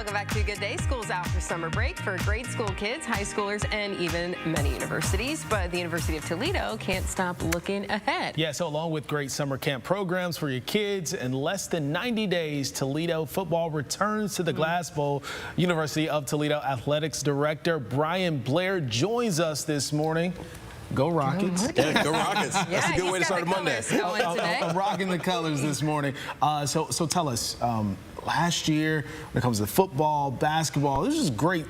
Welcome back to Good Day. School's out for summer break for grade school kids, high schoolers, and even many universities. But the University of Toledo can't stop looking ahead. Yeah, so along with great summer camp programs for your kids, in less than 90 days, Toledo football returns to the Glass Bowl. University of Toledo Athletics Director Bryan Blair joins us this morning. Go Rockets. Yeah, go Rockets. That's a good way to start a Monday. I'm rocking the colors this morning. So tell us, last year, when it comes to football, basketball, this is great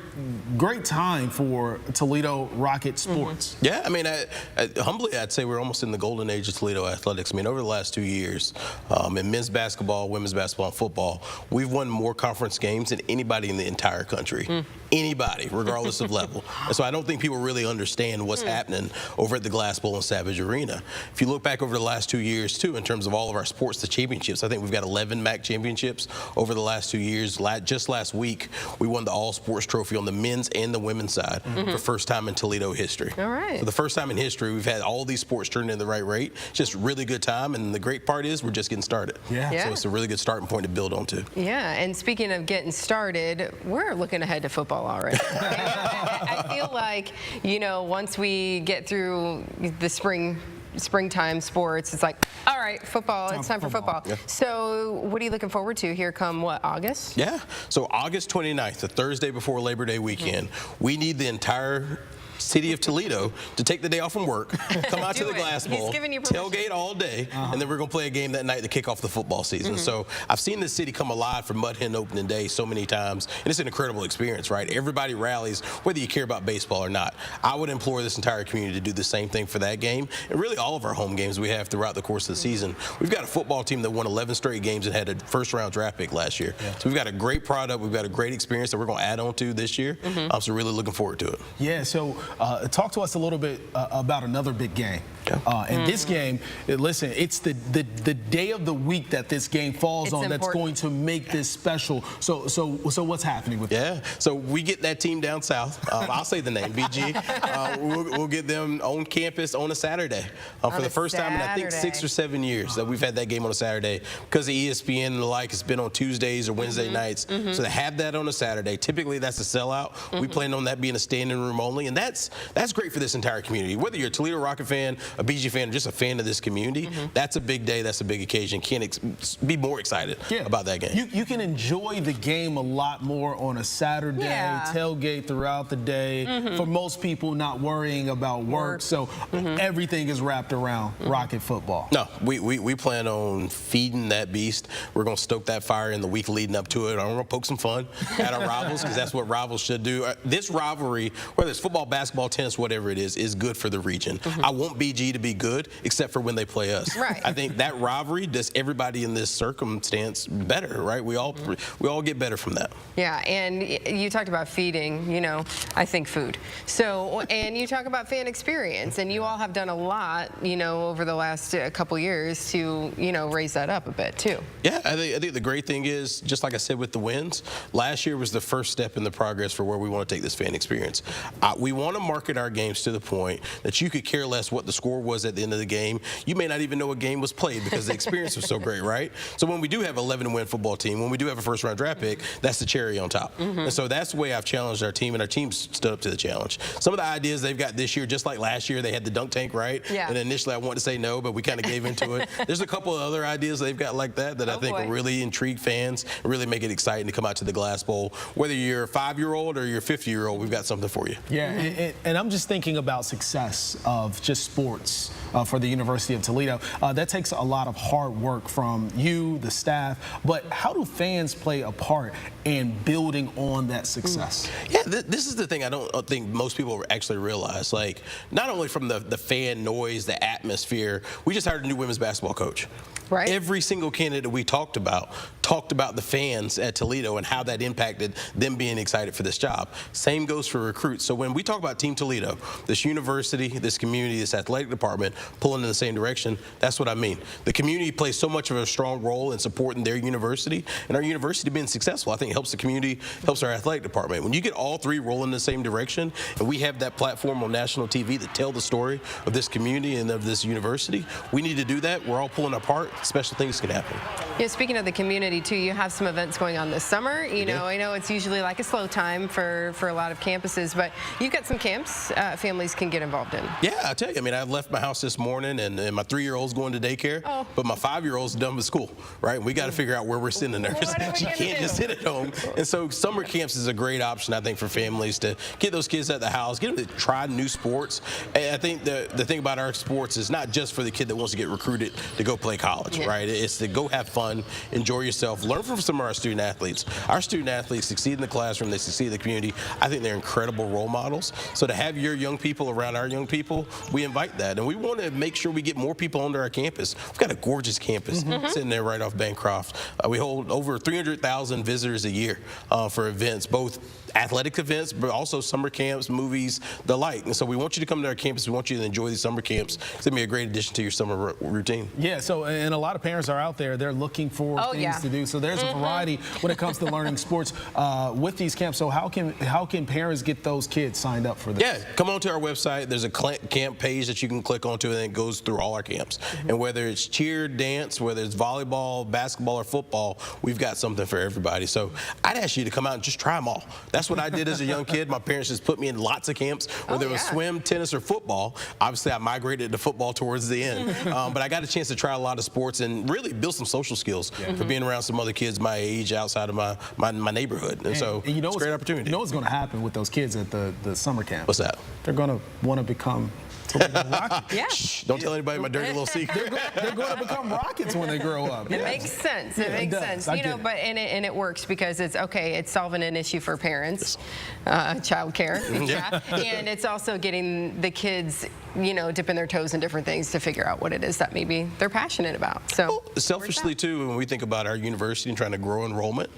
time for Toledo Rocket sports. Yeah, I mean, humbly, I'd say we're almost in the golden age of Toledo athletics. I mean, over the last 2 years, in men's basketball, women's basketball, and football, we've won more conference games than anybody in the entire country. Anybody, regardless of level. And so I don't think people really understand what's happening over at the Glass Bowl and Savage Arena. If you look back over the last 2 years, too, in terms of all of our sports, the championships, I think we've got 11 MAC championships over the last 2 years. Just last week, we won the all-sports trophy on the men's and the women's side for the first time in Toledo history. All right. For the first time in history, we've had all these sports turned in the right rate. Just really good time, and the great part is we're just getting started. Yeah. So it's a really good starting point to build on to. Yeah, and speaking of getting started, we're looking ahead to football already. I feel like, you know, once we get through the springtime sports, it's like, all right, football, it's time for football. Yeah. So what are you looking forward to here come, what, August? Yeah, so August 29th, the Thursday before Labor Day weekend, we need the entire city of Toledo to take the day off from work, come out to the Glass Bowl, tailgate all day, and then we're going to play a game that night to kick off the football season. So I've seen this city come alive for Mud Hen opening day so many times, and it's an incredible experience, right? Everybody rallies, whether you care about baseball or not. I would implore this entire community to do the same thing for that game, and really all of our home games we have throughout the course of the season. We've got a football team that won 11 straight games and had a first-round draft pick last year. So we've got a great product, we've got a great experience that we're going to add on to this year. So really looking forward to it. Yeah, so talk to us a little bit about another big game. And this game, listen, it's the day of the week that this game falls on that's going to make this special. So what's happening with that? Yeah, so we get that team down south. I'll say the name, BG. We'll get them on campus on a Saturday. For the first time in, I think, 6 or 7 years that we've had that game on a Saturday. Because of ESPN and the like, it's been on Tuesdays or Wednesday nights. So to have that on a Saturday, typically that's a sellout. We plan on that being a standing room only, and that's great for this entire community. Whether you're a Toledo Rocket fan, a BG fan, or just a fan of this community, that's a big day, that's a big occasion. Can't be more excited about that game. You can enjoy the game a lot more on a Saturday, tailgate throughout the day. For most people, not worrying about work, so everything is wrapped around Rocket football. No, we plan on feeding that beast. We're going to stoke that fire in the week leading up to it. I'm going to poke some fun at our rivals, because that's what rivals should do. This rivalry, whether it's football, basketball, tennis, whatever it is good for the region. I want BG to be good, except for when they play us. I think that rivalry does everybody in this circumstance better, right? We all get better from that. Yeah, and you talked about feeding, you know, I think food. So, and you talk about fan experience, and you all have done a lot, you know, over the last couple years to, you know, raise that up a bit too. Yeah, I think the great thing is, just like I said with the wins, last year was the first step in the progress for where we want to take this fan experience. We want to market our games to the point that you could care less what the score was at the end of the game. You may not even know a game was played because the experience was so great, right? So when we do have an 11-win football team, when we do have a first-round draft pick, that's the cherry on top. And so that's the way I've challenged our team, and our team stood up to the challenge. Some of the ideas they've got this year, just like last year, they had the dunk tank, right? And initially I wanted to say no, but we kind of gave into it. There's a couple of other ideas they've got like that I think will really intrigue fans and really make it exciting to come out to the Glass Bowl. Whether you're a 5-year-old or you're a 50-year-old, we've got something for you. Yeah, and I'm just thinking about success of just sports for the University of Toledo. That takes a lot of hard work from you, the staff, but how do fans play a part in building on that success? Yeah, this is the thing I don't think most people actually realize. Like, not only from the fan noise, the atmosphere, we just hired a new women's basketball coach. Every single candidate we talked about the fans at Toledo and how that impacted them being excited for this job. Same goes for recruits. So when we talk about Team Toledo, this university, this community, this athletic department pulling in the same direction, that's what I mean. The community plays so much of a strong role in supporting their university, and our university being successful, I think, helps the community, helps our athletic department. When you get all three rolling in the same direction, and we have that platform on national TV that tell the story of this community and of this university, we need to do that. We're all pulling apart. Special things can happen. Yeah, speaking of the community, community too. You have some events going on this summer. You know, I know it's usually like a slow time for a lot of campuses, but you've got some camps families can get involved in. Yeah, I tell you, I mean, I left my house this morning, and my 3-year-old's going to daycare, but my 5-year-old's done with school, right? We got to figure out where we're sending her. She can't just sit at home. And so summer camps is a great option, I think, for families to get those kids at the house, get them to try new sports. And I think the thing about our sports is not just for the kid that wants to get recruited to go play college, right? It's to go have fun, enjoy yourself, learn from some of our student athletes. Our student athletes succeed in the classroom, they succeed in the community. I think they're incredible role models. So to have your young people around our young people, we invite that. And we want to make sure we get more people onto our campus. We've got a gorgeous campus sitting there right off Bancroft. We hold over 300,000 visitors a year for events, both athletic events, but also summer camps, movies, the like. And so we want you to come to our campus. We want you to enjoy these summer camps. It's going to be a great addition to your summer routine. Yeah, so, and a lot of parents are out there, they're looking for things to do. So there's a variety when it comes to learning sports with these camps. So how can parents get those kids signed up for this? Yeah, come on to our website. There's a camp page that you can click onto, and it goes through all our camps. And whether it's cheer, dance, whether it's volleyball, basketball, or football, we've got something for everybody. So I'd ask you to come out and just try them all. That's what I did as a young kid. My parents just put me in lots of camps, whether it was swim, tennis, or football. Obviously, I migrated to football towards the end. But I got a chance to try a lot of sports and really build some social skills for being around some other kids my age outside of my neighborhood. And so you know, it's a great opportunity. You know what's going to happen with those kids at the summer camp? What's that? They're going to want to become Rockets. Yeah. Shh, don't tell anybody my dirty little secret. They're going to become Rockets when they grow up. It makes sense. It makes sense. You know, but and it works because it's okay. It's solving an issue for parents, child care, and it's also getting the kids, you know, dipping their toes in different things to figure out what it is that maybe they're passionate about. So selfishly too, when we think about our university and trying to grow enrollment,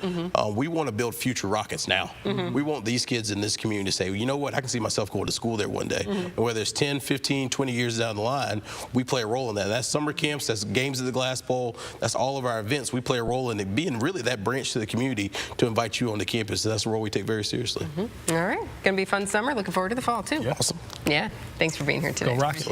we want to build future Rockets now. We want these kids in this community to say, well, you know what, I can see myself going to school there one day. And whether it's 10, 15, 20 years down the line, we play a role in that. That's summer camps, that's games at the Glass Bowl, that's all of our events. We play a role in it, being really that branch to the community to invite you on the campus. That's a role we take very seriously. All right. Going to be a fun summer. Looking forward to the fall, too. Awesome. Yeah. Thanks for being here today. Go Rockets.